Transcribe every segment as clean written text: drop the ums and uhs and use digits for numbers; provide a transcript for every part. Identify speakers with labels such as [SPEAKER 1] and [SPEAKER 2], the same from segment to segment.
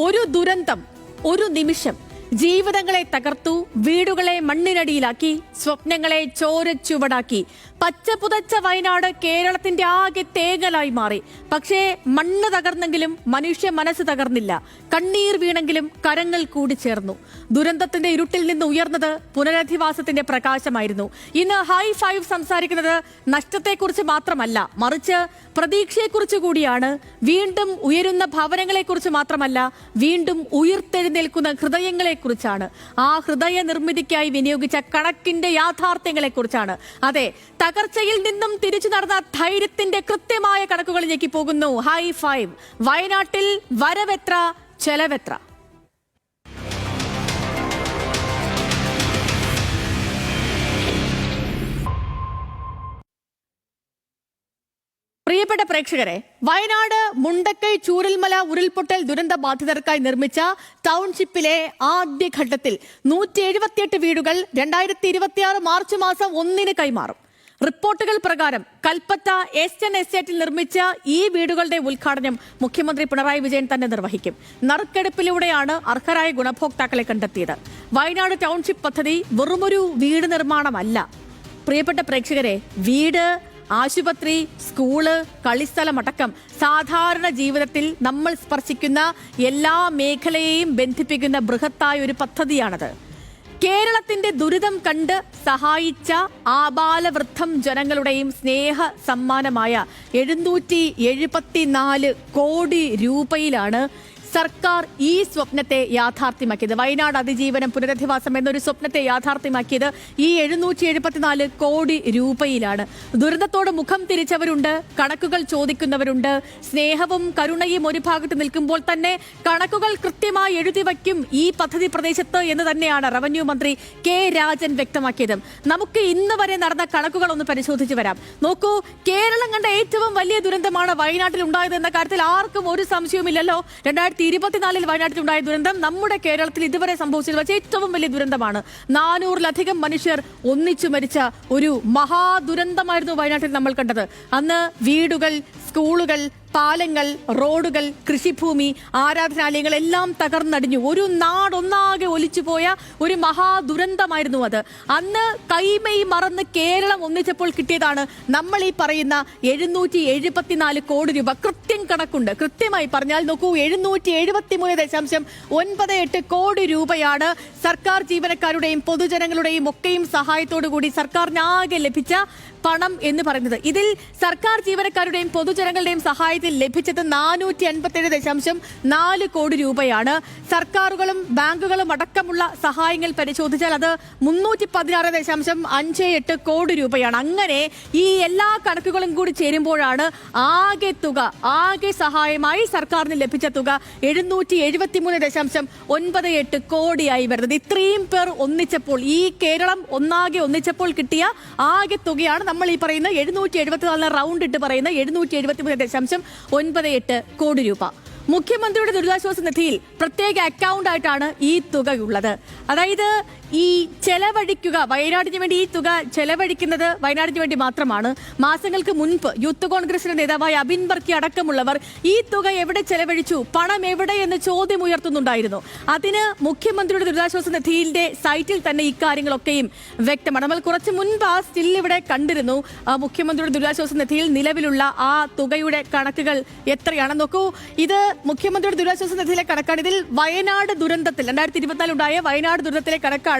[SPEAKER 1] ഒരു ദുരന്തം, ഒരു നിമിഷം ജീവിതങ്ങളെ തകർത്തു, വീടുകളെ മണ്ണിനടിയിലാക്കി, സ്വപ്നങ്ങളെ ചോരച്ചുവടാക്കി. പച്ചപുതച്ച വയനാട് കേരളത്തിന്റെ ആകെ തേങ്ങലായി മാറി. പക്ഷേ മണ്ണ് തകർന്നെങ്കിലും മനുഷ്യ മനസ്സ് തകർന്നില്ല. കണ്ണീർ വീണെങ്കിലും കരങ്ങൾ കൂടി ചേർന്നു. ദുരന്തത്തിന്റെ ഇരുട്ടിൽ നിന്ന് ഉയർന്നത് പുനരധിവാസത്തിന്റെ പ്രകാശമായിരുന്നു. ഇന്ന് ഹൈ ഫൈവ് സംസാരിക്കുന്നത് നഷ്ടത്തെക്കുറിച്ച് മാത്രമല്ല, മറിച്ച് പ്രതീക്ഷയെക്കുറിച്ച് കൂടിയാണ്. വീണ്ടും ഉയരുന്ന ഭവനങ്ങളെക്കുറിച്ച് മാത്രമല്ല, വീണ്ടും ഉയർത്തെഴുന്നേൽക്കുന്ന ഹൃദയങ്ങളെക്കുറിച്ചാണ്. ആ ഹൃദയ നിർമ്മിതിക്കായി വിനിയോഗിച്ച കണക്കിന്റെ യാഥാർത്ഥ്യങ്ങളെക്കുറിച്ചാണ്. അതെ, തകർച്ചയിൽ നിന്നും തിരിച്ചു നടന്ന ധൈര്യത്തിന്റെ കൃത്യമായ കണക്കുകളിലേക്ക് പോകുന്നു ഹൈ ഫൈവ്. വയനാട്ടിൽ വരവെത്ര, ചെലവെത്ര? പ്രിയപ്പെട്ട പ്രേക്ഷകരെ, വയനാട് മുണ്ടക്കൈ ചൂരൽമല ഉരുൾപൊട്ടൽ ദുരന്ത ബാധിതർക്കായി നിർമ്മിച്ച ടൗൺഷിപ്പിലെ ആദ്യഘട്ടത്തിൽ 178 വീടുകൾ 2026 മാർച്ച് മാസം 1 കൈമാറും. റിപ്പോർട്ടുകൾ പ്രകാരം കൽപ്പറ്റ എസ്റ്റേൺ എസ്റ്റേറ്റിൽ നിർമ്മിച്ച ഈ വീടുകളുടെ ഉദ്ഘാടനം മുഖ്യമന്ത്രി പിണറായി വിജയൻ തന്നെ നിർവഹിക്കും. നറുക്കെടുപ്പിലൂടെയാണ് അർഹരായ ഗുണഭോക്താക്കളെ കണ്ടെത്തിയത്. വയനാട് ടൗൺഷിപ്പ് പദ്ധതി വെറുമൊരു വീട് നിർമ്മാണമല്ല. പ്രിയപ്പെട്ട പ്രേക്ഷകരെ, വീട്, ആശുപത്രി, സ്കൂള്, കളിസ്ഥലമടക്കം സാധാരണ ജീവിതത്തിൽ നമ്മൾ സ്പർശിക്കുന്ന എല്ലാ മേഖലയെയും ബന്ധിപ്പിക്കുന്ന ബൃഹത്തായ ഒരു പദ്ധതിയാണത്. കേരളത്തിന്റെ ദുരിതം കണ്ട് സഹായിച്ച ആബാലവൃദ്ധം ജനങ്ങളുടെയും സ്നേഹ സമ്മാനമായ 774 കോടി രൂപയിലാണ് സർക്കാർ ഈ സ്വപ്നത്തെ യാഥാർത്ഥ്യമാക്കിയത്. വയനാട് അതിജീവനം പുനരധിവാസം എന്നൊരു സ്വപ്നത്തെ യാഥാർത്ഥ്യമാക്കിയത് ഈ 774 കോടി രൂപയിലാണ്. ദുരന്തത്തോട് മുഖം തിരിച്ചവരുണ്ട്, കണക്കുകൾ ചോദിക്കുന്നവരുണ്ട്. സ്നേഹവും കരുണയും ഒരു ഭാഗത്ത് നിൽക്കുമ്പോൾ തന്നെ കണക്കുകൾ കൃത്യമായി എഴുതി വയ്ക്കും ഈ പദ്ധതി പ്രദേശത്ത് എന്ന് തന്നെയാണ് റവന്യൂ മന്ത്രി കെ രാജൻ വ്യക്തമാക്കിയത്. നമുക്ക് ഇന്ന് വരെ നടന്ന കണക്കുകൾ ഒന്ന് പരിശോധിച്ചു വരാം. നോക്കൂ, കേരളം കണ്ട ഏറ്റവും വലിയ ദുരന്തമാണ് വയനാട്ടിൽ ഉണ്ടായത് എന്ന കാര്യത്തിൽ ആർക്കും ഒരു സംശയവുമില്ലല്ലോ. 2024 വയനാട്ടിലുണ്ടായ ദുരന്തം നമ്മുടെ കേരളത്തിൽ ഇതുവരെ സംഭവിച്ചത് വെച്ച് ഏറ്റവും വലിയ ദുരന്തമാണ്. 400-ലധികം മനുഷ്യർ ഒന്നിച്ചു മരിച്ച ഒരു മഹാദുരന്തമായിരുന്നു വയനാട്ടിൽ നമ്മൾ കണ്ടത്. അന്ന് വീടുകൾ, സ്കൂളുകൾ, പാലങ്ങൾ, റോഡുകൾ, കൃഷിഭൂമി, ആരാധനാലയങ്ങൾ എല്ലാം തകർന്നടിഞ്ഞു. ഒരു നാടൊന്നാകെ ഒലിച്ചുപോയ ഒരു മഹാദുരന്തമായിരുന്നു അത്. അന്ന് കൈമൈ മറന്ന് കേരളം ഒന്നിച്ചപ്പോൾ കിട്ടിയതാണ് നമ്മൾ ഈ പറയുന്ന 774 കോടി രൂപ. കൃത്യം കണക്കുണ്ട്. കൃത്യമായി പറഞ്ഞാൽ നോക്കൂ, 773.98 കോടി രൂപയാണ് സർക്കാർ ജീവനക്കാരുടെയും പൊതുജനങ്ങളുടെയും ഒക്കെയും സഹായത്തോടു കൂടി സർക്കാരിനാകെ ലഭിച്ച പണം എന്ന് പറയുന്നത്. ഇതിൽ സർക്കാർ ജീവനക്കാരുടെയും പൊതുജനങ്ങളുടെയും സഹായത്തിൽ ലഭിച്ചത് 457.4 കോടി രൂപയാണ്. സർക്കാരുകളും ബാങ്കുകളും അടക്കമുള്ള സഹായങ്ങൾ പരിശോധിച്ചാൽ അത് 316.58 കോടി രൂപയാണ്. അങ്ങനെ ഈ എല്ലാ കണക്കുകളും കൂടി ചേരുമ്പോഴാണ് ആകെ സഹായമായി സർക്കാരിന് ലഭിച്ച തുക 773.98 കോടിയായി വരുന്നത്. ഇത്രയും പേർ ഒന്നിച്ചപ്പോൾ, ഈ കേരളം ഒന്നാകെ ഒന്നിച്ചപ്പോൾ കിട്ടിയ ആകെ തുകയാണ് നമ്മൾ ഈ പറയുന്ന 774 റൗണ്ട് ഇട്ട് പറയുന്ന 773.98 കോടി രൂപ. മുഖ്യമന്ത്രിയുടെ ദുരിതാശ്വാസ നിധിയിൽ പ്രത്യേക അക്കൗണ്ട് ആയിട്ടാണ് ഈ തുക ഉള്ളത്. അതായത് ഈ ചെലവഴിക്കുക, വയനാടിന് വേണ്ടി ഈ തുക ചെലവഴിക്കുന്നത് വയനാടിന് വേണ്ടി മാത്രമാണ്. മാസങ്ങൾക്ക് മുൻപ് യൂത്ത് കോൺഗ്രസിന്റെ നേതാവായ അബിൻ ബർക്കി അടക്കമുള്ളവർ ഈ തുക എവിടെ ചെലവഴിച്ചു, പണം എവിടെ എന്ന് ചോദ്യം ഉയർത്തുന്നുണ്ടായിരുന്നു. അതിന് മുഖ്യമന്ത്രിയുടെ ദുരിതാശ്വാസ നിധിയുടെ സൈറ്റിൽ തന്നെ ഇക്കാര്യങ്ങളൊക്കെയും വ്യക്തമാണ്. നമ്മൾ കുറച്ച് മുൻപ് ആ സ്റ്റിൽ ഇവിടെ കണ്ടിരുന്നു. മുഖ്യമന്ത്രിയുടെ ദുരിതാശ്വാസ നിധിയിൽ നിലവിലുള്ള ആ തുകയുടെ കണക്കുകൾ എത്രയാണെന്ന് നോക്കൂ. ഇത് മുഖ്യമന്ത്രിയുടെ ദുരിതാശ്വാസ നിധിയിലെ കണക്കാണ്. ഇതിൽ വയനാട് ദുരന്തത്തിൽ 2024 ഉണ്ടായ വയനാട് ദുരന്തത്തിലെ കണക്കാണ്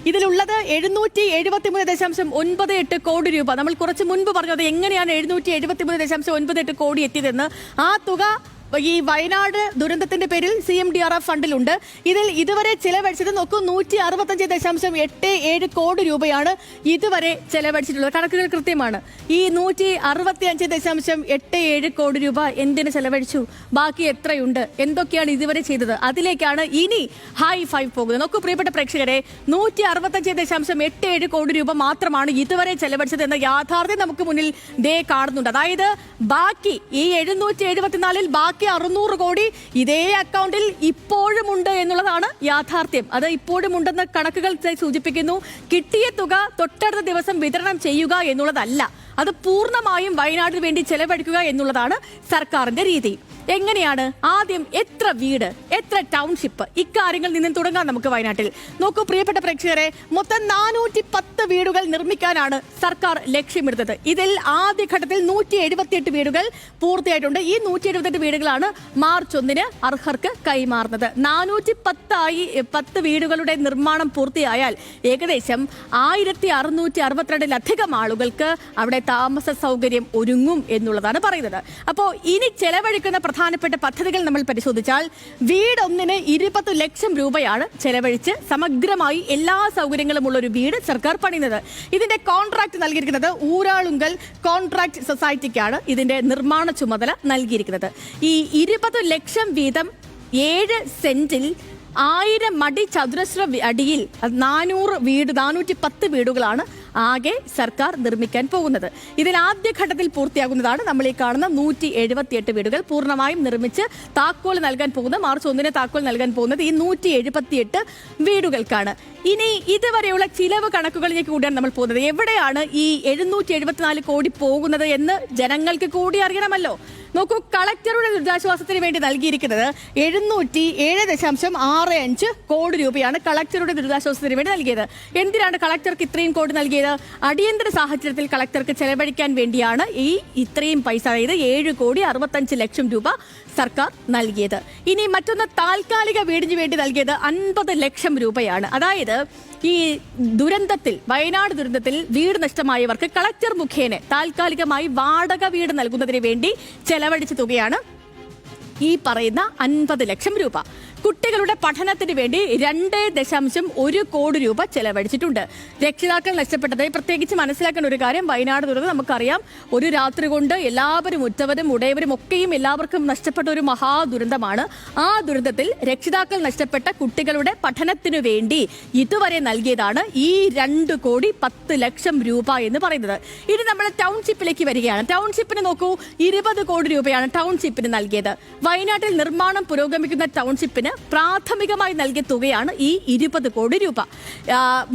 [SPEAKER 1] ഇതിലുള്ളത്. 773.98 കോടി രൂപ. നമ്മൾ കുറച്ച് മുൻപ് പറഞ്ഞത് എങ്ങനെയാണ് 773.98 കോടി എത്തിയതെന്ന്. ആ തുക ഈ വയനാട് ദുരന്തത്തിന്റെ പേരിൽ CMDRF ഫണ്ടിലുണ്ട്. ഇതിൽ ഇതുവരെ ചെലവഴിച്ചത് നോക്കൂ, 165.87 കോടി രൂപയാണ് ഇതുവരെ ചെലവഴിച്ചിട്ടുള്ളത്. കണക്കുകൾ കൃത്യമാണ്. ഈ 165.87 കോടി രൂപ എന്തിന് ചെലവഴിച്ചു, ബാക്കി എത്രയുണ്ട്, എന്തൊക്കെയാണ് ഇതുവരെ ചെയ്തത്, അതിലേക്കാണ് ഇനി ഹൈ ഫൈവ് പോകുന്നത്. നോക്കൂ പ്രിയപ്പെട്ട പ്രേക്ഷകരെ, 165.87 കോടി രൂപ മാത്രമാണ് ഇതുവരെ ചെലവഴിച്ചത് എന്ന യാഥാർത്ഥ്യം നമുക്ക് മുന്നിൽ ദേ കാണുന്നുണ്ട്. അതായത് ബാക്കി ഈ 774-ൽ ബാക്കി 600 കോടി ഇതേ അക്കൗണ്ടിൽ ഇപ്പോഴും ഉണ്ട് എന്നുള്ളതാണ് യാഥാർത്ഥ്യം. അത് ഇപ്പോഴും ഉണ്ടെന്ന് കണക്കുകൾ സൂചിപ്പിക്കുന്നു. കിട്ടിയ തുക തൊട്ടടുത്ത ദിവസം വിതരണം ചെയ്യുക എന്നുള്ളതല്ല. അത് പൂർണ്ണമായും വയനാടിന് വേണ്ടി ചെലവഴിക്കുക എന്നുള്ളതാണ് സർക്കാരിന്റെ രീതി. എങ്ങനെയാണ്? ആദ്യം എത്ര വീട്, എത്ര ടൗൺഷിപ്പ്, ഇക്കാര്യങ്ങളിൽ നിന്നും തുടങ്ങാം നമുക്ക് വയനാട്ടിൽ. നോക്കൂ പ്രിയപ്പെട്ട പ്രേക്ഷകരെ, മൊത്തം 410 വീടുകൾ നിർമ്മിക്കാനാണ് സർക്കാർ ലക്ഷ്യമിടുന്നത്. ഇതിൽ ആദ്യഘട്ടത്തിൽ 178 വീടുകൾ പൂർത്തിയായിട്ടുണ്ട്. ഈ 178 വീടുകളാണ് മാർച്ച് 1 അർഹർക്ക് കൈമാറുന്നത്. 410 വീടുകളുടെ നിർമ്മാണം പൂർത്തിയായാൽ ഏകദേശം 1662 ആളുകൾക്ക് അവിടെ താമസ സൗകര്യം ഒരുങ്ങും എന്നുള്ളതാണ് പറയുന്നത്. അപ്പോൾ ഇനി ചെലവഴിക്കുന്ന പ്രധാനപ്പെട്ട പദ്ധതികൾ നമ്മൾ പരിശോധിച്ചാൽ വീടൊന്നിന് 20 ലക്ഷം രൂപയാണ് ചെലവഴിച്ച് സമഗ്രമായി എല്ലാ സൗകര്യങ്ങളും ഉള്ള ഒരു വീട് സർക്കാർ പണിയുന്നത്. ഇതിന്റെ കോൺട്രാക്ട് നൽകിയിരിക്കുന്നത് ഊരാളുങ്കൽ കോൺട്രാക്ട് സൊസൈറ്റിക്കാണ് ഇതിന്റെ നിർമ്മാണ ചുമതല നൽകിയിരിക്കുന്നത്. ഈ 20 ലക്ഷം വീതം 7 സെന്റിൽ 1000 അടി ചതുരശ്ര അടിയിൽ 410 വീടുകളാണ് ആകെ സർക്കാർ നിർമ്മിക്കാൻ പോകുന്നത്. ഇതിൽ ആദ്യഘട്ടത്തിൽ പൂർത്തിയാകുന്നതാണ് നമ്മൾ ഈ കാണുന്ന 178 വീടുകൾ. പൂർണ്ണമായും നിർമ്മിച്ച് താക്കോൽ നൽകാൻ പോകുന്നത് മാർച്ച് 1 താക്കോൽ നൽകാൻ പോകുന്നത് ഈ 178 വീടുകൾക്കാണ്. ഇനി ഇതുവരെയുള്ള ചിലവ് കണക്കുകളിലേക്ക് കൂടിയാണ് നമ്മൾ പോകുന്നത്. എവിടെയാണ് ഈ 774 കോടി പോകുന്നത് എന്ന് ജനങ്ങൾക്ക് കൂടി അറിയണമല്ലോ. നോക്കൂ, കളക്ടറുടെ ദുരിതാശ്വാസത്തിന് വേണ്ടി നൽകിയിരിക്കുന്നത് 707.65 കോടി രൂപയാണ് കളക്ടറുടെ ദുരിതാശ്വാസത്തിന് വേണ്ടി നൽകിയത്. എന്തിനാണ് കളക്ടർക്ക് ഇത്രയും കോടി നൽകിയത്? അടിയന്തര സാഹചര്യത്തിൽ കളക്ടർക്ക് ചെലവഴിക്കാൻ വേണ്ടിയാണ് ഈ ഇത്രയും പൈസ, അതായത് 7,65,00,000 രൂപ സർക്കാർ നൽകിയത്. ഇനി മറ്റൊന്ന്, താൽക്കാലിക വീടിന് വേണ്ടി നൽകിയത് 50 ലക്ഷം രൂപയാണ്. അതായത് ഈ ദുരന്തത്തിൽ, വയനാട് ദുരന്തത്തിൽ വീട് നഷ്ടമായവർക്ക് കളക്ടർ മുഖേന താൽക്കാലികമായി വാടക വീട് നൽകുന്നതിന് വേണ്ടി ചെലവഴിച്ച തുകയാണ് ഈ പറയുന്ന 50 ലക്ഷം രൂപ. കുട്ടികളുടെ പഠനത്തിന് വേണ്ടി 2.1 കോടി രൂപ ചെലവഴിച്ചിട്ടുണ്ട്. രക്ഷിതാക്കൾ നഷ്ടപ്പെട്ടത് പ്രത്യേകിച്ച് മനസ്സിലാക്കേണ്ട ഒരു കാര്യം, വയനാട് ദുരന്തം നമുക്കറിയാം, ഒരു രാത്രി കൊണ്ട് എല്ലാവരും ഉറ്റവരും ഉടയവരും ഒക്കെയും എല്ലാവർക്കും നഷ്ടപ്പെട്ട ഒരു മഹാദുരന്തമാണ്. ആ ദുരന്തത്തിൽ രക്ഷിതാക്കൾ നഷ്ടപ്പെട്ട കുട്ടികളുടെ പഠനത്തിനു വേണ്ടി ഇതുവരെ നൽകിയതാണ് ഈ 2,10,00,000 രൂപ എന്ന് പറയുന്നത്. ഇനി നമ്മൾ ടൗൺഷിപ്പിലേക്ക് വരികയാണ്. ടൗൺഷിപ്പിന് നോക്കൂ, 20 കോടി രൂപയാണ് ടൗൺഷിപ്പിന് നൽകിയത്. വയനാട്ടിൽ നിർമ്മാണം പുരോഗമിക്കുന്ന ടൗൺഷിപ്പിന് പ്രാഥമികമായി നൽകിയ തുകയാണ് ഈ 20 കോടി രൂപ.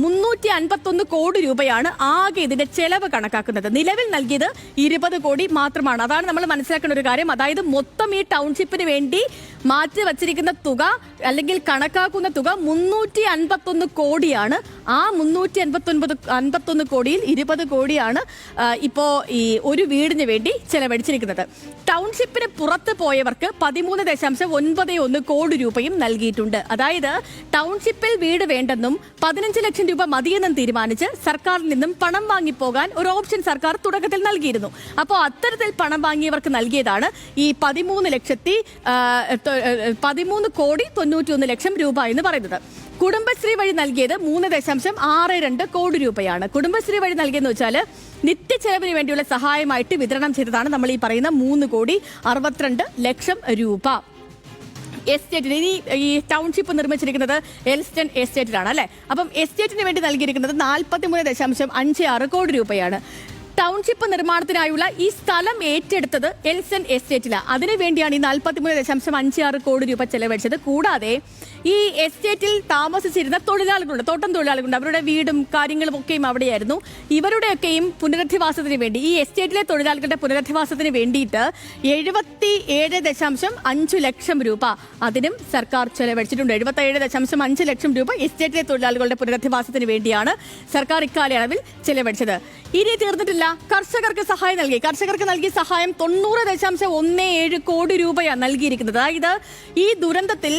[SPEAKER 1] 351 കോടി രൂപയാണ് ആകെ ഇതിന്റെ ചെലവ് കണക്കാക്കുന്നത്. നിലവിൽ നൽകിയത് 20 കോടി മാത്രമാണ്. അതാണ് നമ്മൾ മനസ്സിലാക്കേണ്ട ഒരു കാര്യം. അതായത് മൊത്തം ഈ ടൗൺഷിപ്പിന് വേണ്ടി മാറ്റി വച്ചിരിക്കുന്ന തുക അല്ലെങ്കിൽ കണക്കാക്കുന്ന തുക 351 കോടിയാണ്. ആ 351 കോടിയിൽ 20 കോടിയാണ് ഇപ്പോ ഈ ഒരു വീടിന് വേണ്ടി ചെലവഴിച്ചിരിക്കുന്നത്. ടൗൺഷിപ്പിന് പുറത്ത് പോയവർക്ക് 13.91 കോടി രൂപയും നൽകിയിട്ടുണ്ട്. അതായത് ടൗൺഷിപ്പിൽ വീട് വേണ്ടെന്നും 15 ലക്ഷം രൂപ മതിയെന്നും തീരുമാനിച്ച് സർക്കാരിൽ നിന്നും പണം വാങ്ങിപ്പോകാൻ ഒരു ഓപ്ഷൻ സർക്കാർ തുടക്കത്തിൽ നൽകിയിരുന്നു. അപ്പോൾ അത്തരത്തിൽ പണം വാങ്ങിയവർക്ക് നൽകിയതാണ് ഈ 13 കോടി 91 ലക്ഷം രൂപ എന്ന് പറയുന്നത്. കുടുംബശ്രീ വഴി നൽകിയത് 3.62 കോടി രൂപയാണ്. കുടുംബശ്രീ വഴി നൽകിയെന്ന് വെച്ചാൽ നിത്യച്ചെലവിന് വേണ്ടിയുള്ള സഹായമായിട്ട് വിതരണം ചെയ്തതാണ് നമ്മൾ ഈ പറയുന്ന 3,62,00,000 രൂപ. എസ്റ്റേറ്റിന് ഈ ടൗൺഷിപ്പ് നിർമ്മിച്ചിരിക്കുന്നത് എൽസ്റ്റൺ എസ്റ്റേറ്റിലാണ് അല്ലെ. അപ്പം എസ്റ്റേറ്റിന് വേണ്ടി നൽകിയിരിക്കുന്നത് 43.56 കോടി രൂപയാണ്. ടൗൺഷിപ്പ് നിർമ്മാണത്തിനായുള്ള ഈ സ്ഥലം ഏറ്റെടുത്തത് എൽസ്റ്റൺ എസ്റ്റേറ്റിലാണ്. അതിനുവേണ്ടിയാണ് ഈ 43.56 കോടി രൂപ ചെലവഴിച്ചത്. കൂടാതെ ഈ എസ്റ്റേറ്റിൽ താമസിച്ചിരുന്ന തൊഴിലാളികളുണ്ട്, തോട്ടം തൊഴിലാളികളുണ്ട്, അവരുടെ വീടും കാര്യങ്ങളും ഒക്കെയും അവിടെയായിരുന്നു. ഇവരുടെയൊക്കെയും പുനരധിവാസത്തിന് വേണ്ടി, ഈ എസ്റ്റേറ്റിലെ തൊഴിലാളികളുടെ പുനരധിവാസത്തിന് വേണ്ടിയിട്ട് 77.5 ലക്ഷം രൂപ അതിനും സർക്കാർ ചെലവഴിച്ചിട്ടുണ്ട്. 77.5 ലക്ഷം രൂപ എസ്റ്റേറ്റിലെ തൊഴിലാളികളുടെ പുനരധിവാസത്തിന് വേണ്ടിയാണ് സർക്കാർ ഇക്കാലയളവിൽ ചെലവഴിച്ചത്. ഇനി തീർന്നിട്ടില്ല, കർഷകർക്ക് സഹായം നൽകി. കർഷകർക്ക് നൽകിയ സഹായം 90.17 കോടി രൂപയാണ് നൽകിയിരിക്കുന്നത്. അതായത് ഈ ദുരന്തത്തിൽ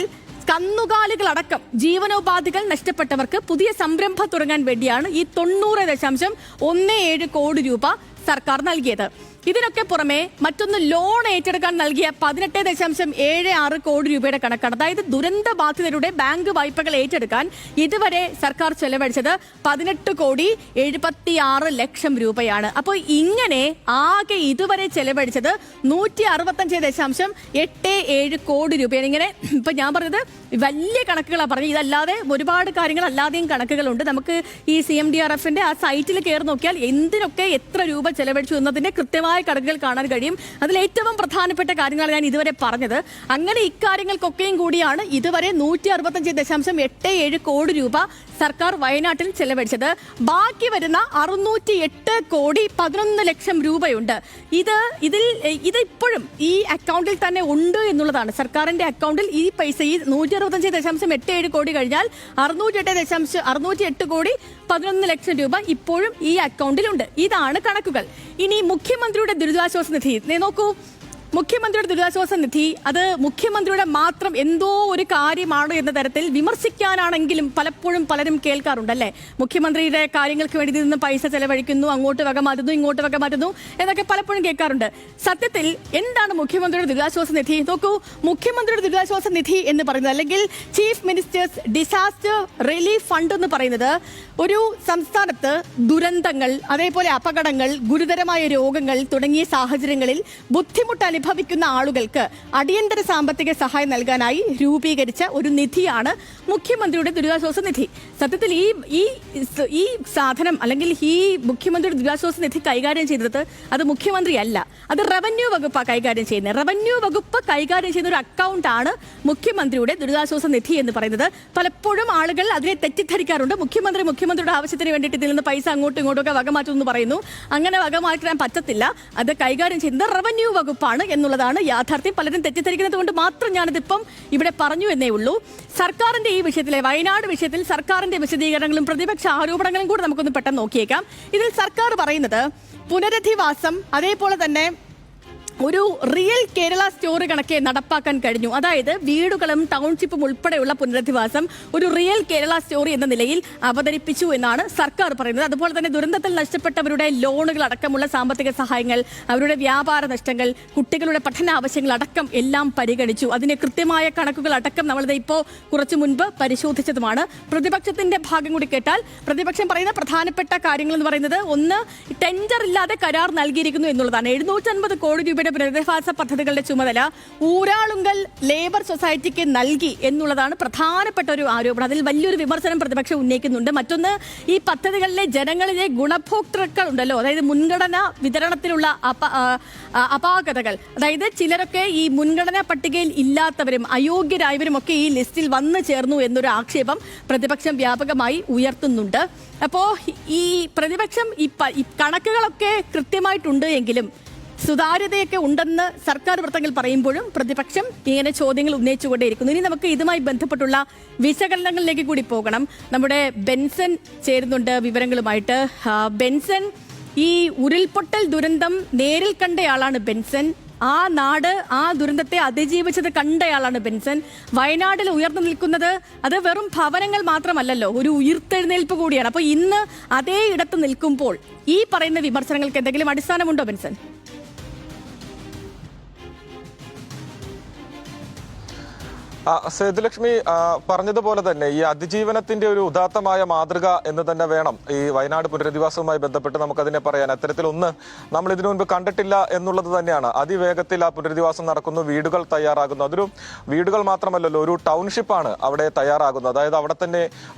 [SPEAKER 1] കന്നുകാലികളടക്കം ജീവനോപാധികൾ നഷ്ടപ്പെട്ടവർക്ക് പുതിയ സംരംഭം തുടങ്ങാൻ വേണ്ടിയാണ് ഈ 90.17 കോടി രൂപ സർക്കാർ നൽകിയത്. ഇതിനൊക്കെ പുറമെ മറ്റൊന്ന് ലോൺ ഏറ്റെടുക്കാൻ നൽകിയ 18.76 കോടി രൂപയുടെ കണക്കാണ്. അതായത് ദുരന്ത ബാധിതരുടെ ബാങ്ക് വായ്പകൾ ഏറ്റെടുക്കാൻ ഇതുവരെ സർക്കാർ ചെലവഴിച്ചത് 18,76 ലക്ഷം രൂപയാണ്. അപ്പോൾ ഇങ്ങനെ ആകെ ഇതുവരെ ചെലവഴിച്ചത് 165.87 കോടി രൂപയാണ്. ഇങ്ങനെ ഇപ്പൊ ഞാൻ പറഞ്ഞത് വലിയ കണക്കുകളാണ് പറഞ്ഞത്. ഇതല്ലാതെ ഒരുപാട് കാര്യങ്ങൾ അല്ലാതെയും കണക്കുകളുണ്ട്. നമുക്ക് ഈ CMDRFന്റെ ആ സൈറ്റിൽ കയറി നോക്കിയാൽ എന്തിനൊക്കെ എത്ര രൂപ ചെലവഴിച്ചു എന്നതിന്റെ കൃത്യമായ കണക്കുകൾ കാണാൻ കഴിയും. അതിൽ ഏറ്റവും പ്രധാനപ്പെട്ട കാര്യങ്ങളാണ് ഞാൻ ഇതുവരെ പറഞ്ഞത്. അങ്ങനെ ഇക്കാര്യങ്ങൾക്കൊക്കെയും കൂടിയാണ് ഇതുവരെ 165.87 കോടി രൂപ സർക്കാർ വയനാട്ടിൽ ചെലവഴിച്ചത്. ബാക്കി വരുന്ന 608 കോടി 11 ലക്ഷം രൂപയുണ്ട്. ഇത് ഇപ്പോഴും ഈ അക്കൗണ്ടിൽ തന്നെ ഉണ്ട് എന്നുള്ളതാണ്. സർക്കാരിന്റെ അക്കൗണ്ടിൽ ഈ പൈസ, ഈ 165.87 കോടി കഴിഞ്ഞാൽ 608 കോടി 11 ലക്ഷം രൂപ ഇപ്പോഴും ഈ അക്കൗണ്ടിലുണ്ട്. ഇതാണ് കണക്കുകൾ. ഇനി മുഖ്യമന്ത്രിയുടെ ദുരിതാശ്വാസ നിധി നോക്കൂ. മുഖ്യമന്ത്രിയുടെ ദുരിതാശ്വാസ നിധി അത് മുഖ്യമന്ത്രിയുടെ മാത്രം എന്തോ ഒരു കാര്യമാണ് എന്ന തരത്തിൽ വിമർശിക്കാനാണെങ്കിലും പലപ്പോഴും പലരും കേൾക്കാറുണ്ടല്ലേ. മുഖ്യമന്ത്രിയുടെ കാര്യങ്ങൾക്ക് വേണ്ടി നിന്ന് പൈസ ചെലവഴിക്കുന്നു, അങ്ങോട്ട് വക മാറ്റുന്നു, ഇങ്ങോട്ട് വക മാറ്റുന്നു എന്നൊക്കെ പലപ്പോഴും കേൾക്കാറുണ്ട്. സത്യത്തിൽ എന്താണ് മുഖ്യമന്ത്രിയുടെ ദുരിതാശ്വാസ നിധി? നോക്കൂ, മുഖ്യമന്ത്രിയുടെ ദുരിതാശ്വാസ നിധി എന്ന് പറയുന്നത്, അല്ലെങ്കിൽ chief ministers disaster relief fund എന്ന് പറയുന്നത്, ഒരു സംസ്ഥാനത്ത് ദുരന്തങ്ങൾ, അതേപോലെ അപകടങ്ങൾ, ഗുരുതരമായ രോഗങ്ങൾ തുടങ്ങിയ സാഹചര്യങ്ങളിൽ ബുദ്ധിമുട്ട് അനുഭവിക്കുന്ന ആളുകൾക്ക് അടിയന്തര സാമ്പത്തിക സഹായം നൽകാനായി രൂപീകരിച്ച ഒരു നിധിയാണ് മുഖ്യമന്ത്രിയുടെ ദുരിതാശ്വാസ നിധി. സത്യത്തിൽ ഈ സാധനം, അല്ലെങ്കിൽ ഈ മുഖ്യമന്ത്രിയുടെ ദുരിതാശ്വാസ നിധി കൈകാര്യം ചെയ്തത് അത് മുഖ്യമന്ത്രിയല്ല, അത് റവന്യൂ വകുപ്പാണ് കൈകാര്യം ചെയ്യുന്നത്. റവന്യൂ വകുപ്പ് കൈകാര്യം ചെയ്യുന്ന ഒരു അക്കൗണ്ടാണ് മുഖ്യമന്ത്രിയുടെ ദുരിതാശ്വാസ നിധി എന്ന് പറയുന്നത്. പലപ്പോഴും ആളുകൾ അതിനെ തെറ്റിദ്ധരിക്കാറുണ്ട്. മുഖ്യമന്ത്രിയുടെ ആവശ്യത്തിന് വേണ്ടിയിട്ട് ഇതിൽ നിന്ന് പൈസ അങ്ങോട്ടും ഇങ്ങോട്ടും ഒക്കെ വകമാറ്റുമെന്ന് പറയുന്നു. അങ്ങനെ വകമാറ്റാൻ പറ്റത്തില്ല. അത് കൈകാര്യം ചെയ്യുന്നത് റവന്യൂ വകുപ്പാണ് എന്നുള്ളതാണ് യാഥാർത്ഥ്യം. പലരും തെറ്റിദ്ധരിക്കുന്നത് കൊണ്ട് മാത്രം ഞാനിതിപ്പം ഇവിടെ പറഞ്ഞു എന്നേ ഉള്ളൂ. സർക്കാരിന്റെ ഈ വിഷയത്തിലെ, വയനാട് വിഷയത്തിൽ സർക്കാരിന്റെ വിശദീകരണങ്ങളും പ്രതിപക്ഷ ആരോപണങ്ങളും കൂടെ നമുക്കൊന്ന് പെട്ടെന്ന് നോക്കിയേക്കാം. ഇതിൽ സർക്കാർ പറയുന്നത് പുനരധിവാസം, അതേപോലെ തന്നെ ഒരു റിയൽ കേരള സ്റ്റോറി കണക്കെ നടപ്പാക്കാൻ കഴിഞ്ഞു. അതായത് വീടുകളും ടൗൺഷിപ്പും ഉൾപ്പെടെയുള്ള പുനരധിവാസം ഒരു റിയൽ കേരള സ്റ്റോറി എന്ന നിലയിൽ അവതരിപ്പിച്ചു എന്നാണ് സർക്കാർ പറയുന്നത്. അതുപോലെ തന്നെ ദുരന്തത്തിൽ നഷ്ടപ്പെട്ടവരുടെ ലോണുകൾ അടക്കമുള്ള സാമ്പത്തിക സഹായങ്ങൾ, അവരുടെ വ്യാപാര നഷ്ടങ്ങൾ, കുട്ടികളുടെ പഠന ആവശ്യങ്ങൾ അടക്കം എല്ലാം പരിഗണിച്ചു. അതിന്റെ കൃത്യമായ കണക്കുകൾ അടക്കം നമ്മളിത് ഇപ്പോൾ കുറച്ചു മുൻപ് പരിശോധിച്ചതുമാണ്. പ്രതിപക്ഷത്തിന്റെ ഭാഗം കൂടി കേട്ടാൽ, പ്രതിപക്ഷം പറയുന്ന പ്രധാനപ്പെട്ട കാര്യങ്ങൾ എന്ന് പറയുന്നത്, ഒന്ന്, ടെൻഡർ ഇല്ലാതെ കരാർ നൽകിയിരിക്കുന്നു എന്നുള്ളതാണ്. 750 കോടി രൂപയുടെ പുനരധിവാസ പദ്ധതികളുടെ ചുമതല ഊരാളുങ്കൽ ലേബർ സൊസൈറ്റിക്ക് നൽകി എന്നുള്ളതാണ് പ്രധാനപ്പെട്ട ഒരു ആരോപണം. അതിൽ വലിയൊരു വിമർശനം പ്രതിപക്ഷം ഉന്നയിക്കുന്നുണ്ട്. മറ്റൊന്ന്, ഈ പദ്ധതികളിലെ ജനങ്ങളിലെ ഗുണഭോക്തൃക്കൾ ഉണ്ടല്ലോ, അതായത് മുൻഗണന വിതരണത്തിലുള്ള അപാകതകൾ, അതായത് ചിലരൊക്കെ ഈ മുൻഗണനാ പട്ടികയിൽ ഇല്ലാത്തവരും അയോഗ്യരായവരും ഒക്കെ ഈ ലിസ്റ്റിൽ വന്നു ചേർന്നു എന്നൊരു ആക്ഷേപം പ്രതിപക്ഷം വ്യാപകമായി ഉയർത്തുന്നുണ്ട്. അപ്പോൾ ഈ പ്രതിപക്ഷം ഈ കണക്കുകളൊക്കെ കൃത്യമായിട്ടുണ്ട് എങ്കിലും സുതാര്യതയൊക്കെ ഉണ്ടെന്ന് സർക്കാർ വൃത്തങ്ങൾ പറയുമ്പോഴും പ്രതിപക്ഷം ഇങ്ങനെ ചോദ്യങ്ങൾ ഉന്നയിച്ചുകൊണ്ടേയിരിക്കുന്നു. ഇനി നമുക്ക് ഇതുമായി ബന്ധപ്പെട്ടുള്ള വിശകലനങ്ങളിലേക്ക് കൂടി പോകണം. നമ്മുടെ ബെൻസൺ ചേരുന്നുണ്ട് വിവരങ്ങളുമായിട്ട്. ബെൻസൺ, ഈ ഉരുൾപൊട്ടൽ ദുരന്തം നേരിൽ കണ്ടയാളാണ് ബെൻസൺ. ആ നാട്, ആ ദുരന്തത്തെ അതിജീവിച്ചത് കണ്ടയാളാണ് ബെൻസൺ. വയനാട്ടിൽ ഉയർന്നു നിൽക്കുന്നത് അത് വെറും ഭവനങ്ങൾ മാത്രമല്ലല്ലോ, ഒരു ഉയിർത്തെഴുന്നേൽപ്പ് കൂടിയാണ്. അപ്പോൾ ഇന്ന് അതേ ഇടത്ത് നിൽക്കുമ്പോൾ ഈ പറയുന്ന വിമർശനങ്ങൾക്ക് എന്തെങ്കിലും അടിസ്ഥാനമുണ്ടോ ബെൻസൺ?
[SPEAKER 2] സേതുലക്ഷ്മി പറഞ്ഞതുപോലെ തന്നെ ഈ അതിജീവനത്തിന്റെ ഒരു ഉദാത്തമായ മാതൃക എന്ന് തന്നെ വേണം ഈ വയനാട് പുനരധിവാസവുമായി ബന്ധപ്പെട്ട് നമുക്കതിനെ പറയാൻ. അത്തരത്തിലൊന്ന് നമ്മൾ ഇതിനു മുൻപ് കണ്ടിട്ടില്ല എന്നുള്ളത് തന്നെയാണ്. അതിവേഗത്തിൽ ആ പുനരധിവാസം നടക്കുന്നു, വീടുകൾ തയ്യാറാകുന്നു. അതൊരു വീടുകൾ മാത്രമല്ലല്ലോ, ഒരു ടൗൺഷിപ്പാണ് അവിടെ തയ്യാറാകുന്നത്. അതായത് അവിടെ തന്നെ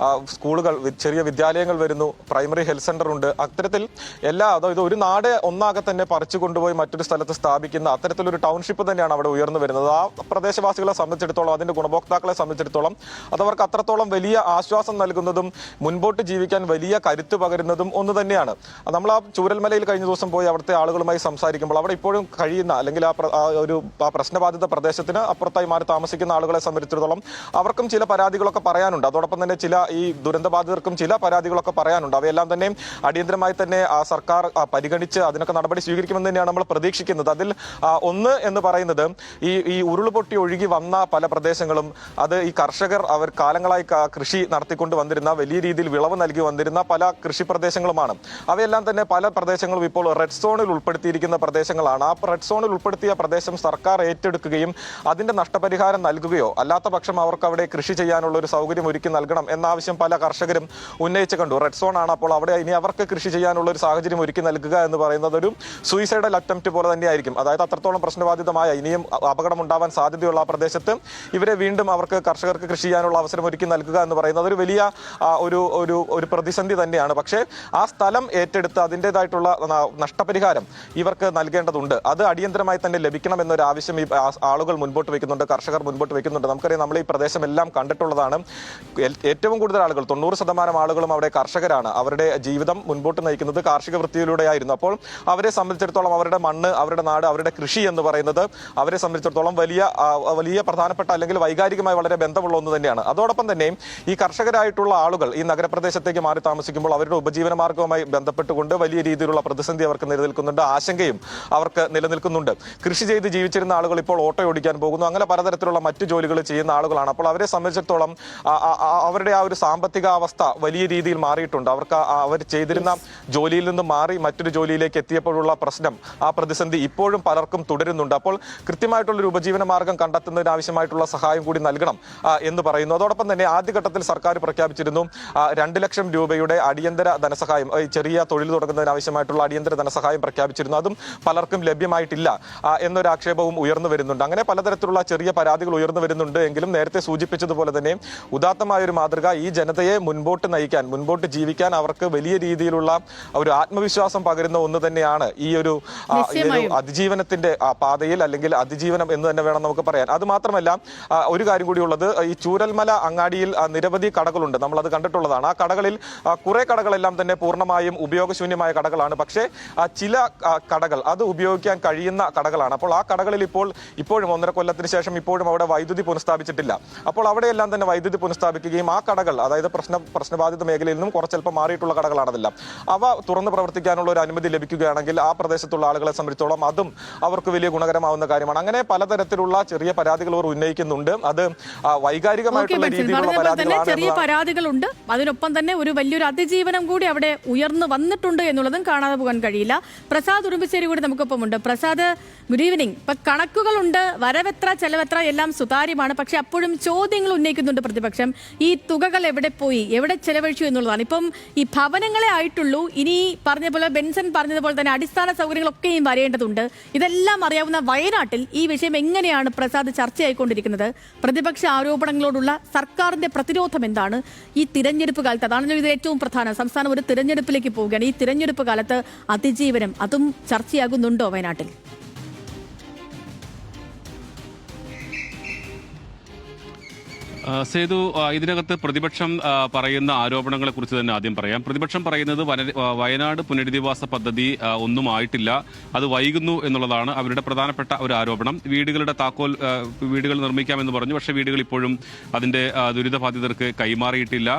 [SPEAKER 2] സ്കൂളുകൾ, ചെറിയ വിദ്യാലയങ്ങൾ വരുന്നു, പ്രൈമറി ഹെൽത്ത് സെന്റർ ഉണ്ട്. അത്തരത്തിൽ അതായത് ഒരു നാട് ഒന്നാകെ തന്നെ പറിച്ചു കൊണ്ടുപോയി മറ്റൊരു സ്ഥലത്ത് സ്ഥാപിക്കുന്ന അത്തരത്തിലൊരു ടൗൺഷിപ്പ് തന്നെയാണ് അവിടെ ഉയർന്നു വരുന്നത്. ആ പ്രദേശവാസികളെ സംബന്ധിച്ചിടത്തോളം, അതിന്റെ ഗുണഭോക്താക്കളെ സംബന്ധിച്ചിടത്തോളം അതവർക്ക് അത്രത്തോളം വലിയ ആശ്വാസം നൽകുന്നതും മുൻപോട്ട് ജീവിക്കാൻ വലിയ കരുത്ത് പകരുന്നതും ഒന്ന് തന്നെയാണ്. നമ്മൾ ആ ചൂരൽമലയിൽ കഴിഞ്ഞ ദിവസം പോയി അവിടുത്തെ ആളുകളുമായി സംസാരിക്കുമ്പോൾ അവിടെ ഇപ്പോഴും കഴിയുന്ന, അല്ലെങ്കിൽ ആ പ്രശ്നബാധിത പ്രദേശത്തിന് അപ്പുറത്തായി മാറി താമസിക്കുന്ന ആളുകളെ സംബന്ധിച്ചിടത്തോളം അവർക്കും ചില പരാതികളൊക്കെ പറയാനുണ്ട്. അതോടൊപ്പം തന്നെ ഈ ദുരന്തബാധിതർക്കും ചില പരാതികളൊക്കെ പറയാനുണ്ട്. അവയെല്ലാം തന്നെ അടിയന്തരമായി തന്നെ സർക്കാർ പരിഗണിച്ച് അതിനൊക്കെ നടപടി സ്വീകരിക്കുമെന്ന് തന്നെയാണ് നമ്മൾ പ്രതീക്ഷിക്കുന്നത്. അതിൽ ഒന്ന് എന്ന് പറയുന്നത്, ഈ ഉരുൾപൊട്ടി ഒഴുകി വന്ന പല പ്രദേശങ്ങളും അത് ഈ കർഷകർ അവർ കാലങ്ങളായി കൃഷി നടത്തിക്കൊണ്ട് വന്നിരുന്ന, വലിയ രീതിയിൽ വിളവ് നൽകി വന്നിരുന്ന പല കൃഷി പ്രദേശങ്ങളുമാണ്. അവയെല്ലാം തന്നെ പല പ്രദേശങ്ങളും ഇപ്പോൾ റെഡ് സോണിൽ ഉൾപ്പെടുത്തിയിരിക്കുന്ന പ്രദേശങ്ങളാണ്. ആ റെഡ് സോണിൽ ഉൾപ്പെടുത്തിയ പ്രദേശം സർക്കാർ ഏറ്റെടുക്കുകയും അതിന്റെ നഷ്ടപരിഹാരം നൽകുകയോ അല്ലാത്ത പക്ഷം അവർക്ക് അവിടെ കൃഷി ചെയ്യാനുള്ള ഒരു സൗകര്യം ഒരുക്കി നൽകണം എന്ന ആവശ്യം പല കർഷകരും ഉന്നയിച്ചു കണ്ടു. റെഡ് സോൺ ആണ്, അപ്പോൾ അവിടെ ഇനി അവർക്ക് കൃഷി ചെയ്യാനുള്ള ഒരു സാഹചര്യം ഒരുക്കി നൽകുക എന്ന് പറയുന്നത് ഒരു സൂയിസൈഡൽ അറ്റംപ്റ്റ് പോലെ തന്നെയായിരിക്കും. അതായത് അത്രത്തോളം പ്രശ്നബാധിതമായ, ഇനിയും അപകടമുണ്ടാവാൻ സാധ്യതയുള്ള ആ പ്രദേശത്ത് ഇവരെ വീണ്ടും അവർക്ക് കർഷകർക്ക് കൃഷി ചെയ്യാനുള്ള അവസരം ഒരുക്കി നൽകുക എന്ന് പറയുന്നത് ഒരു വലിയ ഒരു പ്രതിസന്ധി തന്നെയാണ്. പക്ഷേ ആ സ്ഥലം ഏറ്റെടുത്ത് അതിൻ്റെതായിട്ടുള്ള നഷ്ടപരിഹാരം ഇവർക്ക് നൽകേണ്ടതുണ്ട്. അത് അടിയന്തരമായി തന്നെ ലഭിക്കണമെന്നൊരു ആവശ്യം ഈ ആളുകൾ മുൻപോട്ട് വയ്ക്കുന്നുണ്ട്, കർഷകർ മുൻപോട്ട് വയ്ക്കുന്നുണ്ട്. നമുക്കറിയാം, നമ്മൾ ഈ പ്രദേശമെല്ലാം കണ്ടിട്ടുള്ളതാണ്. ഏറ്റവും കൂടുതൽ ആളുകൾ 90% ആളുകളും അവിടെ കർഷകരാണ്. അവരുടെ ജീവിതം മുൻപോട്ട് നയിക്കുന്നത് കാർഷിക വൃത്തിയിലൂടെയായിരുന്നു. അപ്പോൾ അവരെ സംബന്ധിച്ചിടത്തോളം അവരുടെ മണ്ണ്, അവരുടെ നാട്, അവരുടെ കൃഷി എന്ന് പറയുന്നത് അവരെ സംബന്ധിച്ചിടത്തോളം വലിയ പ്രധാനപ്പെട്ട അല്ലെങ്കിൽ വൈകാരികമായി വളരെ ബന്ധമുള്ള ഒന്ന് തന്നെയാണ്. അതോടൊപ്പം തന്നെ ഈ കർഷകരായിട്ടുള്ള ആളുകൾ ഈ നഗരപ്രദേശത്തേക്ക് മാറി താമസിക്കുമ്പോൾ അവരുടെ ഉപജീവന മാർഗവുമായി ബന്ധപ്പെട്ടുകൊണ്ട് വലിയ രീതിയിലുള്ള പ്രതിസന്ധി അവർക്ക് നിലനിൽക്കുന്നുണ്ട്, ആശങ്കയും അവർക്ക് നിലനിൽക്കുന്നുണ്ട്. കൃഷി ചെയ്ത് ജീവിച്ചിരുന്ന ആളുകൾ ഇപ്പോൾ ഓട്ടോ ഓടിക്കാൻ പോകുന്നു, അങ്ങനെ പലതരത്തിലുള്ള മറ്റു ജോലികൾ ചെയ്യുന്ന ആളുകളാണ്. അപ്പോൾ അവരെ സംബന്ധിച്ചിടത്തോളം അവരുടെ ആ ഒരു സാമ്പത്തിക അവസ്ഥ വലിയ രീതിയിൽ മാറിയിട്ടുണ്ട്. അവർക്ക് അവർ ചെയ്തിരുന്ന ജോലിയിൽ നിന്നും മാറി മറ്റൊരു ജോലിയിലേക്ക് എത്തിയപ്പോഴുള്ള പ്രശ്നം, ആ പ്രതിസന്ധി ഇപ്പോഴും പലർക്കും തുടരുന്നുണ്ട്. അപ്പോൾ കൃത്യമായിട്ടുള്ളൊരു ഉപജീവന മാർഗം കണ്ടെത്തുന്നതിന് ആവശ്യമായിട്ടുള്ള സഹായം കൂടി നൽകണം എന്ന് പറയുന്നു. അതോടൊപ്പം തന്നെ ആദ്യഘട്ടത്തിൽ സർക്കാർ പ്രഖ്യാപിച്ചിരുന്നു 2 ലക്ഷം രൂപയുടെ അടിയന്തര ധനസഹായം, ചെറിയ തൊഴിൽ തുടങ്ങുന്നതിന് ആവശ്യമായിട്ടുള്ള അടിയന്തര ധനസഹായം പ്രഖ്യാപിച്ചിരുന്നു. അതും പലർക്കും ലഭ്യമായിട്ടില്ല എന്നൊരു ആക്ഷേപവും ഉയർന്നു വരുന്നുണ്ട്. അങ്ങനെ പലതരത്തിലുള്ള ചെറിയ പരാതികൾ ഉയർന്നു വരുന്നുണ്ട്. എങ്കിലും നേരത്തെ സൂചിപ്പിച്ചതുപോലെ തന്നെ ഉദാത്തമായ ഒരു മാതൃക ഈ ജനതയെ മുൻപോട്ട് നയിക്കാൻ, മുൻപോട്ട് ജീവിക്കാൻ അവർക്ക് വലിയ രീതിയിലുള്ള ഒരു ആത്മവിശ്വാസം പകരുന്ന ഒന്ന് തന്നെയാണ് ഈ ഒരു അതിജീവനത്തിന്റെ പാതയിൽ, അല്ലെങ്കിൽ അതിജീവനം എന്ന് തന്നെ വേണം നമുക്ക് പറയാൻ. അത് മാത്രമല്ല, ഒരു കാര്യം കൂടി ഉള്ളത്, ഈ ചൂരൽമല അങ്ങാടിയിൽ നിരവധി കടകളുണ്ട്, നമ്മളത് കണ്ടിട്ടുള്ളതാണ്. ആ കടകളിൽ കുറെ കടകളെല്ലാം തന്നെ പൂർണ്ണമായും ഉപയോഗശൂന്യമായ കടകളാണ്. പക്ഷേ ചില കടകൾ അത് ഉപയോഗിക്കാൻ കഴിയുന്ന കടകളാണ്. അപ്പോൾ ആ കടകളിൽ ഇപ്പോഴും 1.5 കൊല്ലത്തിന് ശേഷം ഇപ്പോഴും അവിടെ വൈദ്യുതി പുനഃസ്ഥാപിച്ചിട്ടില്ല. അപ്പോൾ അവിടെയെല്ലാം തന്നെ വൈദ്യുതി പുനഃസ്ഥാപിക്കുകയും ആ കടകൾ, അതായത് പ്രശ്നബാധിത മേഖലയിൽ നിന്നും കുറച്ചൽപ്പം മാറിയിട്ടുള്ള കടകളാണതെല്ലാം, അവ തുറന്ന് പ്രവർത്തിക്കാനുള്ള ഒരു അനുമതി ലഭിക്കുകയാണെങ്കിൽ ആ പ്രദേശത്തുള്ള ആളുകളെ സംബന്ധിച്ചോളം അതും അവർക്ക് വലിയ ഗുണകരമാവുന്ന കാര്യമാണ്. അങ്ങനെ പലതരത്തിലുള്ള ചെറിയ പരാതികൾ അവർ ഉന്നയിക്കുന്നുണ്ട്. അത് വൈകാരികമായിട്ടുള്ള രീതിയിലുള്ള
[SPEAKER 1] ചെറിയ പരാതികളുണ്ട്. അതിനൊപ്പം തന്നെ ഒരു വലിയൊരു അതിജീവനം കൂടി അവിടെ ഉയർന്നു വന്നിട്ടുണ്ട് എന്നുള്ളതും കാണാതെ പോകാൻ കഴിയില്ല. പ്രസാദ് ഉറുമ്പിശ്ശേരി കൂടി നമുക്കൊപ്പമുണ്ട്. Prasad, good evening. ഇപ്പൊ കണക്കുകളുണ്ട്, വരവെത്ര ചെലവെത്ര എല്ലാം സുതാര്യമാണ്. പക്ഷെ അപ്പോഴും ചോദ്യങ്ങൾ ഉന്നയിക്കുന്നുണ്ട് പ്രതിപക്ഷം. ഈ തുകകൾ എവിടെ പോയി, എവിടെ ചെലവഴിച്ചു എന്നുള്ളതാണ്. ഇപ്പം ഈ ഭവനങ്ങളെ ആയിട്ടുള്ളൂ. ഇനി പറഞ്ഞ പോലെ ബെൻസൺ പറഞ്ഞതുപോലെ തന്നെ അടിസ്ഥാന സൗകര്യങ്ങളൊക്കെയും വരേണ്ടതുണ്ട്. ഇതെല്ലാം അറിയാവുന്ന വയനാട്ടിൽ ഈ വിഷയം എങ്ങനെയാണ് പ്രസാദ് ചർച്ചയായിക്കൊണ്ടിരിക്കുന്നത്? പ്രതിപക്ഷ ആരോപണങ്ങളോടുള്ള സർക്കാരിന്റെ പ്രതിരോധം എന്താണ് ഈ തിരഞ്ഞെടുപ്പ് കാലത്ത്? അതാണല്ലോ ഇത് ഏറ്റവും പ്രധാനം. സംസ്ഥാനം ഒരു തിരഞ്ഞെടുപ്പിലേക്ക് പോവുകയാണ്. ഈ തിരഞ്ഞെടുപ്പ് കാലത്ത് അതിജീവനം അതും ചർച്ചയാകുന്നുണ്ടോ വയനാട്ടിൽ?
[SPEAKER 3] സേതു, ഇതിനകത്ത് പ്രതിപക്ഷം പറയുന്ന ആരോപണങ്ങളെ കുറിച്ച് തന്നെ ആദ്യം പറയാം. പ്രതിപക്ഷം പറയുന്നത് വയനാട് പുനരധിവാസ പദ്ധതി ഒന്നും ആയിട്ടില്ല, അത് വൈകുന്നു എന്നുള്ളതാണ് അവരുടെ പ്രധാനപ്പെട്ട ഒരു ആരോപണം. വീടുകളുടെ താക്കോൽ, വീടുകൾ നിർമ്മിക്കാമെന്ന് പറഞ്ഞു, പക്ഷേ വീടുകൾ ഇപ്പോഴും അതിന്റെ ദുരിതബാധിതർക്ക് കൈമാറിയിട്ടില്ല.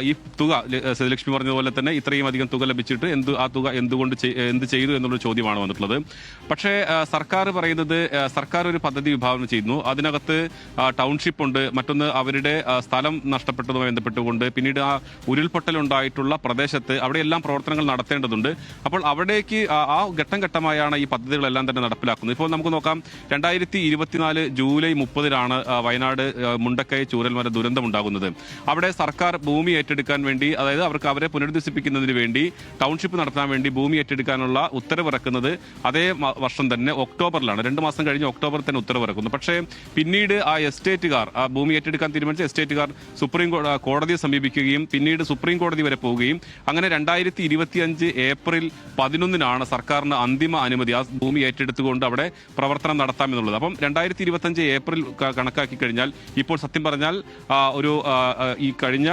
[SPEAKER 3] ഈ തുക സേതുലക്ഷ്മി പറഞ്ഞതുപോലെ തന്നെ ഇത്രയും അധികം തുക ലഭിച്ചിട്ട് ആ തുക എന്ത് ചെയ്തു എന്നുള്ളൊരു ചോദ്യമാണ് വന്നിട്ടുള്ളത്. പക്ഷേ സർക്കാർ പറയുന്നത്, സർക്കാർ ഒരു പദ്ധതി വിഭാവനം ചെയ്യുന്നു, അതിനകത്ത് ടൗൺഷിപ്പ് ഉണ്ട്, മറ്റൊന്ന് അവരുടെ സ്ഥലം നഷ്ടപ്പെട്ടതുമായി ബന്ധപ്പെട്ടുകൊണ്ട് പിന്നീട് ആ ഉരുൾപൊട്ടലുണ്ടായിട്ടുള്ള പ്രദേശത്ത് അവിടെയെല്ലാം പ്രവർത്തനങ്ങൾ നടത്തേണ്ടതുണ്ട്. അപ്പോൾ അവിടേക്ക് ആ ഘട്ടം ഘട്ടമായാണ് ഈ പദ്ധതികളെല്ലാം തന്നെ നടപ്പിലാക്കുന്നത്. ഇപ്പോൾ നമുക്ക് നോക്കാം, 2024 ജൂലൈ 30-നാണ് വയനാട് മുണ്ടക്കൈ ചൂരൽമല ദുരന്തമുണ്ടാകുന്നത്. അവിടെ സർക്കാർ ഭൂമി ഏറ്റെടുക്കാൻ വേണ്ടി, അതായത് അവരെ പുനരധിവസിപ്പിക്കുന്നതിന് വേണ്ടി, ടൗൺഷിപ്പ് നടത്താൻ വേണ്ടി ഭൂമി ഏറ്റെടുക്കാനുള്ള ഉത്തരവിറക്കുന്നത് അതേ വർഷം തന്നെ ഒക്ടോബറിലാണ്. 2 മാസം കഴിഞ്ഞ് ഒക്ടോബറിൽ തന്നെ ഉത്തരവിറക്കുന്നു. പക്ഷേ പിന്നീട് ആ എസ്റ്റേറ്റുകാർ, ആ ഭൂമി ഏറ്റെടുക്കാൻ തീരുമാനിച്ച എസ്റ്റേറ്റുകാർ സുപ്രീം കോടതിയെ സമീപിക്കുകയും പിന്നീട് സുപ്രീം കോടതി വരെ പോവുകയും അങ്ങനെ 2025 ഏപ്രിൽ 11-നാണ് സർക്കാരിന് അന്തിമ അനുമതി ആ ഭൂമി ഏറ്റെടുത്തുകൊണ്ട് അവിടെ പ്രവർത്തനം നടത്താമെന്നുള്ളത്. അപ്പം 2025 ഏപ്രിൽ കണക്കാക്കി കഴിഞ്ഞാൽ ഇപ്പോൾ സത്യം പറഞ്ഞാൽ ഈ കഴിഞ്ഞ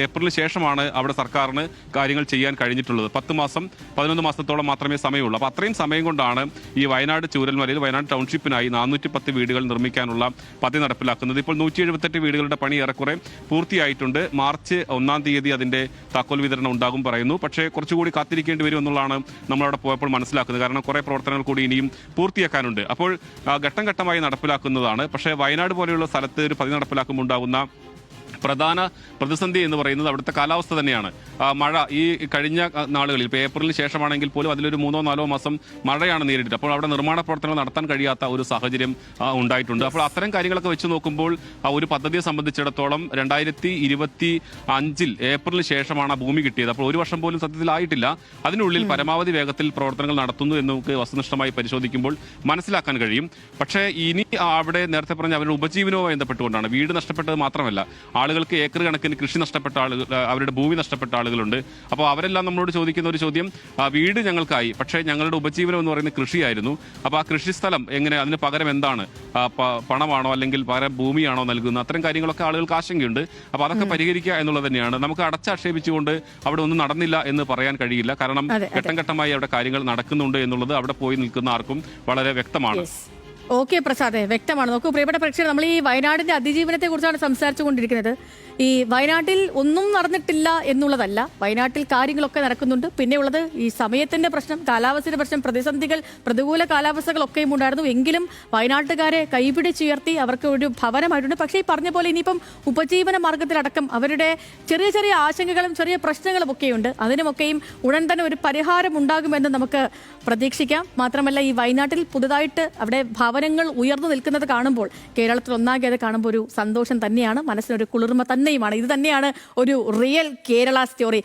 [SPEAKER 3] ഏപ്രിലിന് ശേഷമാണ് അവിടെ സർക്കാരിന് കാര്യങ്ങൾ ചെയ്യാൻ കഴിഞ്ഞിട്ടുള്ളത്. 11 മാസത്തോളം മാത്രമേ സമയമുള്ളൂ. അപ്പോൾ അത്രയും സമയം കൊണ്ടാണ് ഈ വയനാട് ചൂരൽമലയിൽ വയനാട് ടൗൺഷിപ്പിനായി 410 വീടുകൾ നിർമ്മിക്കാനുള്ള പദ്ധതി നടപ്പിലാക്കുന്നത്. ഇപ്പോൾ 178 വീടുകളുടെ പണി ഏറെക്കുറെ പൂർത്തിയായിട്ടുണ്ട്. മാർച്ച് 1-ാം തീയതി അതിന്റെ താക്കോൽ വിതരണം ഉണ്ടാകും പറയുന്നു. പക്ഷേ കുറച്ചുകൂടി കാത്തിരിക്കേണ്ടി വരും എന്നുള്ളതാണ് നമ്മളവിടെ പോയപ്പോൾ മനസ്സിലാക്കുന്നത്. കാരണം കുറെ പ്രവർത്തനങ്ങൾ കൂടി ഇനിയും പൂർത്തിയാക്കാനുണ്ട്. അപ്പോൾ ഘട്ടം ഘട്ടമായി നടപ്പിലാക്കുന്നതാണ്. പക്ഷേ വയനാട് പോലെയുള്ള സ്ഥലത്ത് ഒരു പദ്ധതി നടപ്പിലാക്കുമ്പോൾ ഉണ്ടാകുന്ന പ്രധാന പ്രതിസന്ധി എന്ന് പറയുന്നത് അവിടുത്തെ കാലാവസ്ഥ തന്നെയാണ്. മഴ ഈ കഴിഞ്ഞ നാളുകളിൽ ഇപ്പോൾ ഏപ്രിലിന് ശേഷമാണെങ്കിൽ പോലും അതിലൊരു 3-4 മാസം മഴയാണ് നേരിട്ടത്. അപ്പോൾ അവിടെ നിർമ്മാണ പ്രവർത്തനങ്ങൾ നടത്താൻ കഴിയാത്ത ഒരു സാഹചര്യം ഉണ്ടായിട്ടുണ്ട്. അപ്പോൾ അത്തരം കാര്യങ്ങളൊക്കെ വെച്ച് നോക്കുമ്പോൾ ഒരു പദ്ധതിയെ സംബന്ധിച്ചിടത്തോളം 2025 ഏപ്രിലിന് ശേഷമാണ് ഭൂമി കിട്ടിയത്. അപ്പോൾ 1 വർഷം പോലും സത്യത്തിലായിട്ടില്ല. അതിനുള്ളിൽ പരമാവധി വേഗത്തിൽ പ്രവർത്തനങ്ങൾ നടത്തുന്നു എന്ന് നമുക്ക് വസ്തുനിഷ്ഠമായി പരിശോധിക്കുമ്പോൾ മനസ്സിലാക്കാൻ കഴിയും. പക്ഷേ ഇനി അവിടെ നേരത്തെ പറഞ്ഞ അവരുടെ ഉപജീവനവുമായി ബന്ധപ്പെട്ടുകൊണ്ടാണ്. വീട് നഷ്ടപ്പെട്ടത് മാത്രമല്ല, ആളുകൾക്ക് ഏക്കർ കണക്കിന് കൃഷി നഷ്ടപ്പെട്ട ആളുകൾ, അവരുടെ ഭൂമി നഷ്ടപ്പെട്ട ആളുകളുണ്ട്. അപ്പോൾ അവരെല്ലാം നമ്മളോട് ചോദിക്കുന്ന ഒരു ചോദ്യം, വീട് ഞങ്ങൾക്കായി, പക്ഷേ ഞങ്ങളുടെ ഉപജീവനം എന്ന് പറയുന്നത് കൃഷിയായിരുന്നു. അപ്പോൾ ആ കൃഷിസ്ഥലം എങ്ങനെ, അതിന് പകരം എന്താണ്, പണമാണോ അല്ലെങ്കിൽ പകരം ഭൂമിയാണോ നൽകുന്നത്, അത്തരം കാര്യങ്ങളൊക്കെ ആളുകൾക്ക് ആശങ്കയുണ്ട്. അപ്പോൾ അതൊക്കെ പരിഹരിക്കുക എന്നുള്ളത് തന്നെയാണ്. നമുക്ക് അടച്ചാക്ഷേപിച്ചുകൊണ്ട് അവിടെ ഒന്നും നടന്നില്ല എന്ന് പറയാൻ കഴിയില്ല. കാരണം ഘട്ടം ഘട്ടമായി അവിടെ കാര്യങ്ങൾ നടക്കുന്നുണ്ട് എന്നുള്ളത് അവിടെ പോയി നിൽക്കുന്ന ആർക്കും വളരെ വ്യക്തമാണ്.
[SPEAKER 1] ഓക്കെ പ്രസാദേ, വ്യക്തമാണ്. നോക്കൂ പ്രിയപ്പെട്ട പ്രേക്ഷകർ, നമ്മൾ ഈ വയനാടിന്റെ അതിജീവനത്തെ കുറിച്ചാണ് സംസാരിച്ചു കൊണ്ടിരിക്കുന്നത്. ഈ വയനാട്ടിൽ ഒന്നും നടന്നിട്ടില്ല എന്നുള്ളതല്ല, വയനാട്ടിൽ കാര്യങ്ങളൊക്കെ നടക്കുന്നുണ്ട്. പിന്നെ ഉള്ളത് ഈ സമയത്തിന്റെ പ്രശ്നം, കാലാവസ്ഥയുടെ പ്രശ്നം, പ്രതിസന്ധികൾ, പ്രതികൂല കാലാവസ്ഥകളൊക്കെയും ഉണ്ടായിരുന്നു. എങ്കിലും വയനാട്ടുകാരെ കൈപിടിച്ചുയർത്തി അവർക്ക് ഒരു ഭവനമായിട്ടുണ്ട്. പക്ഷേ ഈ പറഞ്ഞ പോലെ ഇനിയിപ്പം ഉപജീവന മാർഗത്തിലടക്കം അവരുടെ ചെറിയ ചെറിയ ആശങ്കകളും ചെറിയ പ്രശ്നങ്ങളും ഒക്കെയുണ്ട്. അതിനുമൊക്കെയും ഉടൻ തന്നെ ഒരു പരിഹാരം ഉണ്ടാകുമെന്ന് നമുക്ക് പ്രതീക്ഷിക്കാം. മാത്രമല്ല ഈ വയനാട്ടിൽ പുതുതായിട്ട് അവിടെ ഭവനങ്ങൾ ഉയർന്നു നിൽക്കുന്നത് കാണുമ്പോൾ, കേരളത്തിൽ ഒന്നാകെ അത് കാണുമ്പോൾ ഒരു സന്തോഷം തന്നെയാണ്, മനസ്സിനൊരു കുളിർമ തന്നെയുമാണ്. ഇത് തന്നെയാണ് ഒരു റിയൽ കേരള സ്റ്റോറി.